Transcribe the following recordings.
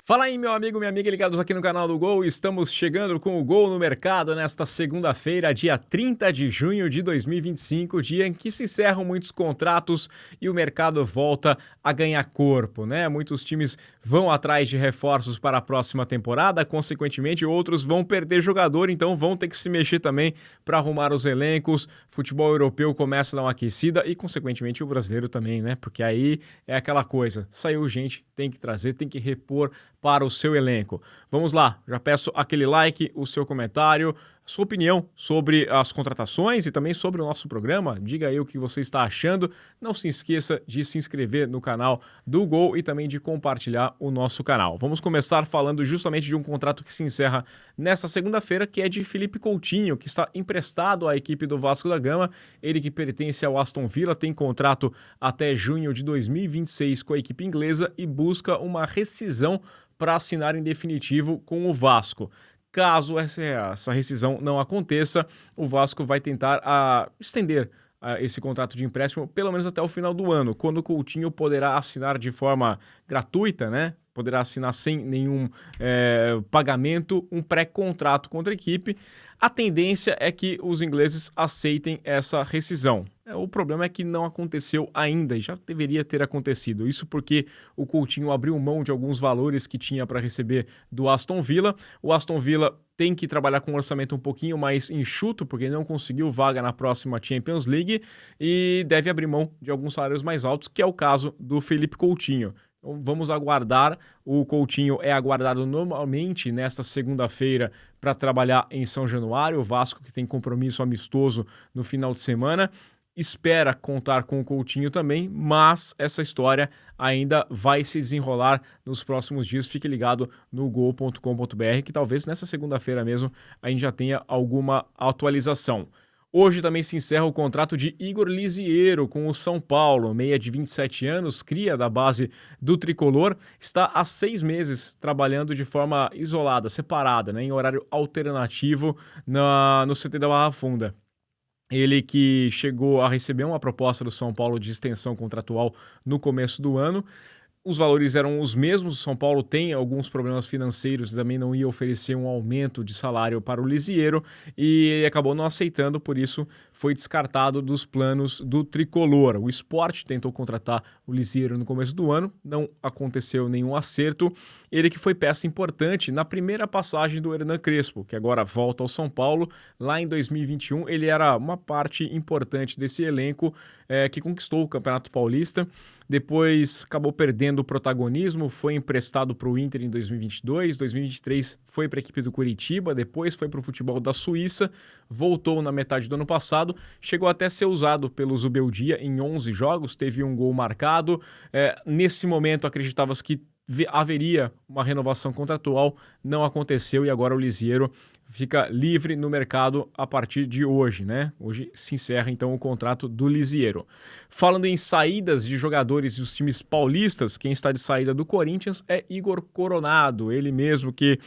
Fala aí, meu amigo, minha amiga ligados aqui no canal do Gol. Estamos chegando com o Gol no mercado nesta segunda-feira, dia 30 de junho de 2025, dia em que se encerram muitos contratos e o mercado volta a ganhar corpo, né? Muitos times vão atrás de reforços para a próxima temporada, consequentemente outros vão perder jogador, então vão ter que se mexer também para arrumar os elencos. Futebol europeu começa a dar uma aquecida e, consequentemente, o brasileiro também, né? Porque aí é aquela coisa, saiu gente, tem que trazer, tem que repor para o seu elenco. Vamos lá, já peço aquele like, o seu comentário, sua opinião sobre as contratações e também sobre o nosso programa. Diga aí o que você está achando. Não se esqueça de se inscrever no canal do Gol e também de compartilhar o nosso canal. Vamos começar falando justamente de um contrato que se encerra nesta segunda-feira, que é de Felipe Coutinho, que está emprestado à equipe do Vasco da Gama. Ele que pertence ao Aston Villa, tem contrato até junho de 2026 com a equipe inglesa e busca uma rescisão para assinar em definitivo com o Vasco. Caso essa rescisão não aconteça, o Vasco vai tentar estender esse contrato de empréstimo pelo menos até o final do ano, quando o Coutinho poderá assinar de forma gratuita, né? Poderá assinar sem nenhum pagamento um pré-contrato contra a equipe. A tendência é que os ingleses aceitem essa rescisão. O problema é que não aconteceu ainda e já deveria ter acontecido. Isso porque o Coutinho abriu mão de alguns valores que tinha para receber do Aston Villa. O Aston Villa tem que trabalhar com um orçamento um pouquinho mais enxuto, porque não conseguiu vaga na próxima Champions League e deve abrir mão de alguns salários mais altos, que é o caso do Felipe Coutinho. Então vamos aguardar. O Coutinho é aguardado normalmente nesta segunda-feira para trabalhar em São Januário. O Vasco, que tem compromisso amistoso no final de semana, espera contar com o Coutinho também, mas essa história ainda vai se desenrolar nos próximos dias. Fique ligado no gol.com.br, que talvez nessa segunda-feira mesmo a gente já tenha alguma atualização. Hoje também se encerra o contrato de Igor Lisiero com o São Paulo, meia de 27 anos, cria da base do Tricolor, está há 6 meses trabalhando de forma isolada, separada, né, em horário alternativo no CT da Barra Funda. Ele que chegou a receber uma proposta do São Paulo de extensão contratual no começo do ano. Os valores eram os mesmos, o São Paulo tem alguns problemas financeiros, também não ia oferecer um aumento de salário para o Lisiero e ele acabou não aceitando, por isso foi descartado dos planos do Tricolor. O Sport tentou contratar o Lisiero no começo do ano, não aconteceu nenhum acerto. Ele que foi peça importante na primeira passagem do Hernan Crespo, que agora volta ao São Paulo. Lá em 2021 ele era uma parte importante desse elenco que conquistou o Campeonato Paulista. Depois acabou perdendo o protagonismo, foi emprestado para o Inter em 2022, 2023 foi para a equipe do Curitiba, depois foi para o futebol da Suíça, voltou na metade do ano passado, chegou até a ser usado pelo Zubeldia em 11 jogos, teve um gol marcado. Nesse momento acreditava-se que haveria uma renovação contratual, não aconteceu e agora o Lisiero fica livre no mercado a partir de hoje, né? Hoje se encerra então o contrato do Lisiero. Falando em saídas de jogadores dos times paulistas, quem está de saída do Corinthians é Igor Coronado, ele mesmo que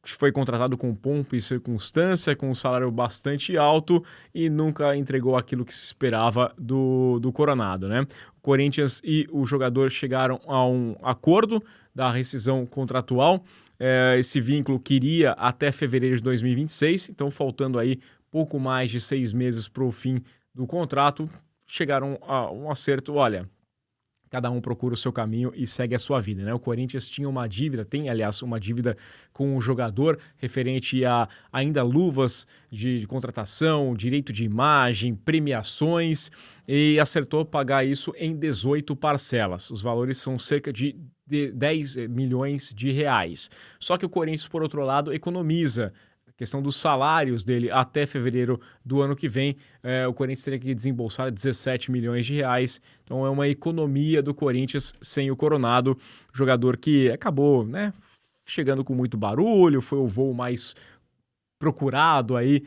foi contratado com pompa e circunstância, com um salário bastante alto e nunca entregou aquilo que se esperava do Coronado, né? O Corinthians e o jogador chegaram a um acordo da rescisão contratual. Esse vínculo queria até fevereiro de 2026, então faltando aí pouco mais de 6 meses para o fim do contrato, chegaram a um acerto, olha, cada um procura o seu caminho e segue a sua vida, né? O Corinthians tinha uma dívida, tem, aliás, uma dívida com o jogador referente a ainda luvas de contratação, direito de imagem, premiações, e acertou pagar isso em 18 parcelas. Os valores são cerca de 10 milhões de reais. Só que o Corinthians, por outro lado, economiza questão dos salários dele até fevereiro do ano que vem. O Corinthians teria que desembolsar 17 milhões de reais. Então é uma economia do Corinthians sem o Coronado, jogador que acabou, né, chegando com muito barulho, foi o voo mais procurado aí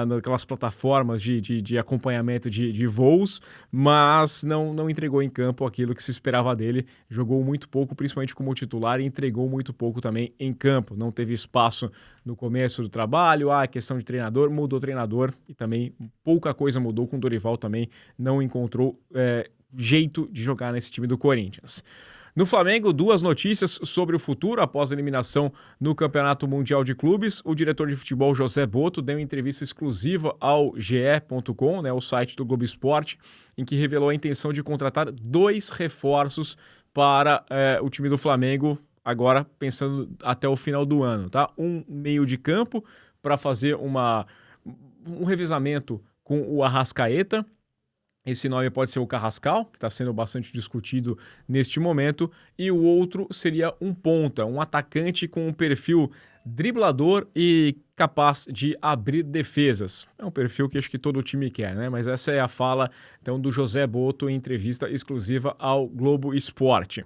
naquelas plataformas de acompanhamento de voos, mas não entregou em campo aquilo que se esperava dele, jogou muito pouco, principalmente como titular, e entregou muito pouco também em campo, não teve espaço no começo do trabalho, questão de treinador, mudou treinador e também pouca coisa mudou com o Dorival, também não encontrou jeito de jogar nesse time do Corinthians. No Flamengo, duas notícias sobre o futuro após a eliminação no Campeonato Mundial de Clubes. O diretor de futebol José Botto deu uma entrevista exclusiva ao ge.com, né, o site do Globo Esporte, em que revelou a intenção de contratar 2 reforços para o time do Flamengo, agora pensando até o final do ano, tá? Um meio de campo para fazer um revezamento com o Arrascaeta. Esse nome pode ser o Carrascal, que está sendo bastante discutido neste momento, e o outro seria um ponta, um atacante com um perfil driblador e capaz de abrir defesas. É um perfil que acho que todo time quer, né? Mas essa é a fala então do José Botto em entrevista exclusiva ao Globo Esporte.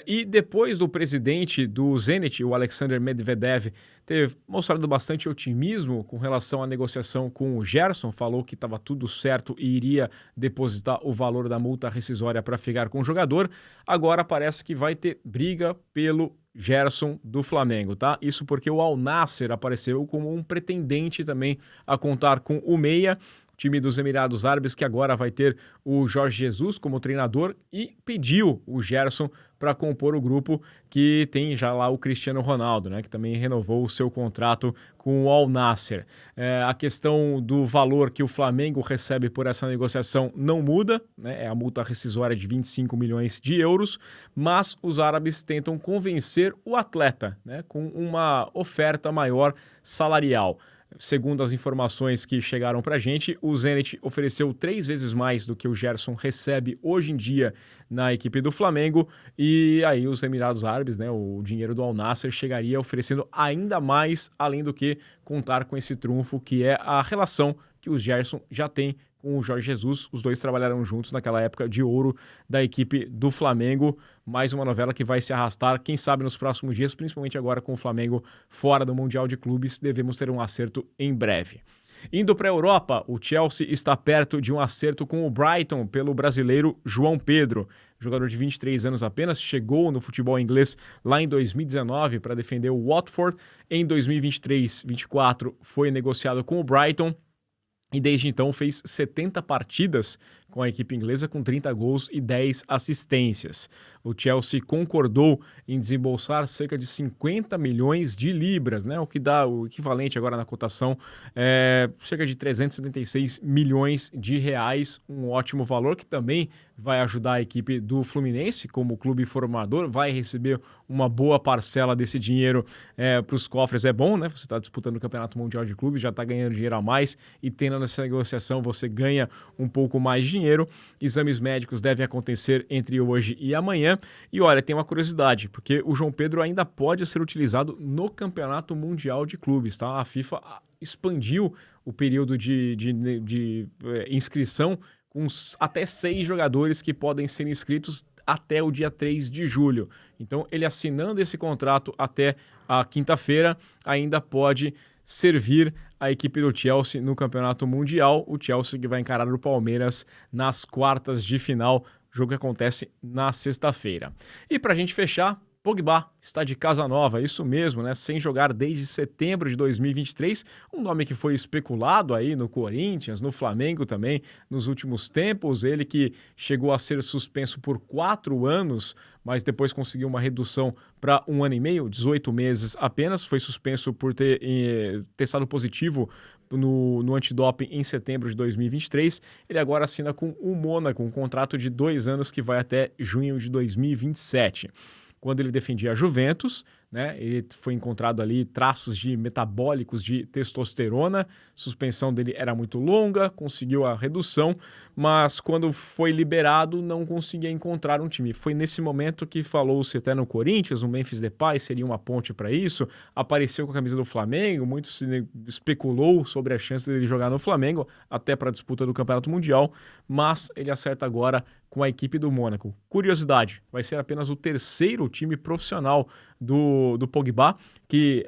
E depois do presidente do Zenit, o Alexander Medvedev, ter mostrado bastante otimismo com relação à negociação com o Gerson, falou que estava tudo certo e iria depositar o valor da multa rescisória para ficar com o jogador, agora parece que vai ter briga pelo Gerson do Flamengo, tá? Isso porque o Al Nassr apareceu como um pretendente também a contar com o meia, time dos Emirados Árabes, que agora vai ter o Jorge Jesus como treinador e pediu o Gerson para compor o grupo, que tem já lá o Cristiano Ronaldo, né, que também renovou o seu contrato com o Al Nassr. A questão do valor que o Flamengo recebe por essa negociação não muda, né, é a multa rescisória de 25 milhões de euros, mas os árabes tentam convencer o atleta, né, com uma oferta maior salarial. Segundo as informações que chegaram para a gente, o Zenit ofereceu 3 vezes mais do que o Gerson recebe hoje em dia na equipe do Flamengo, e aí os Emirados Árabes, né, o dinheiro do Al Nassr chegaria oferecendo ainda mais, além do que contar com esse trunfo que é a relação que o Gerson já tem com o Jorge Jesus. Os dois trabalharam juntos naquela época de ouro da equipe do Flamengo. Mais uma novela que vai se arrastar, quem sabe nos próximos dias, principalmente agora com o Flamengo fora do Mundial de Clubes. Devemos ter um acerto em breve. Indo para a Europa, o Chelsea está perto de um acerto com o Brighton pelo brasileiro João Pedro. Jogador de 23 anos apenas, chegou no futebol inglês lá em 2019 para defender o Watford. Em 2023-24 foi negociado com o Brighton e desde então fez 70 partidas com a equipe inglesa, com 30 gols e 10 assistências. O Chelsea concordou em desembolsar cerca de 50 milhões de libras, né? O que dá o equivalente agora na cotação, cerca de 376 milhões de reais, um ótimo valor que também vai ajudar a equipe do Fluminense, como clube formador, vai receber uma boa parcela desse dinheiro para os cofres. É bom, né? Você está disputando o Campeonato Mundial de Clubes, já está ganhando dinheiro a mais e tendo nessa negociação você ganha um pouco mais de dinheiro. Exames médicos devem acontecer entre hoje e amanhã. E olha, tem uma curiosidade, porque o João Pedro ainda pode ser utilizado no Campeonato Mundial de Clubes, tá? A FIFA expandiu o período de inscrição com até 6 jogadores que podem ser inscritos até o dia 3 de julho. Então, ele assinando esse contrato até a quinta-feira, ainda pode servir a equipe do Chelsea no Campeonato Mundial. O Chelsea que vai encarar o Palmeiras nas quartas de final, jogo que acontece na sexta-feira. E para a gente fechar, Pogba está de casa nova, isso mesmo, né? Sem jogar desde setembro de 2023, um nome que foi especulado aí no Corinthians, no Flamengo também, nos últimos tempos, ele que chegou a ser suspenso por 4 anos, mas depois conseguiu uma redução para 1 ano e meio, 18 meses apenas, foi suspenso por ter testado positivo no antidoping em setembro de 2023, ele agora assina com o Mônaco, um contrato de 2 anos que vai até junho de 2027. Quando ele defendia a Juventus, né, ele foi encontrado ali traços de metabólicos de testosterona, suspensão dele era muito longa, conseguiu a redução, mas quando foi liberado não conseguia encontrar um time. Foi nesse momento que falou-se até no Corinthians, o Memphis Depay seria uma ponte para isso, apareceu com a camisa do Flamengo, muito se especulou sobre a chance dele jogar no Flamengo, até para a disputa do Campeonato Mundial, mas ele acerta agora com a equipe do Mônaco. Curiosidade, vai ser apenas o 3º time profissional do Pogba, que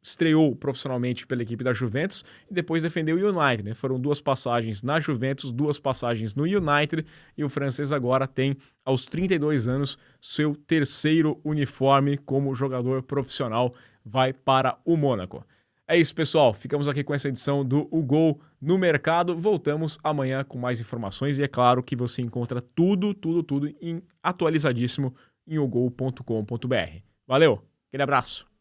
estreou profissionalmente pela equipe da Juventus e depois defendeu o United, né? Foram 2 passagens na Juventus, 2 passagens no United, e o francês agora tem, aos 32 anos, seu 3º uniforme como jogador profissional, vai para o Mônaco. É isso, pessoal. Ficamos aqui com essa edição do O Gol no Mercado. Voltamos amanhã com mais informações e é claro que você encontra tudo atualizadíssimo em ogol.com.br. Valeu, aquele abraço!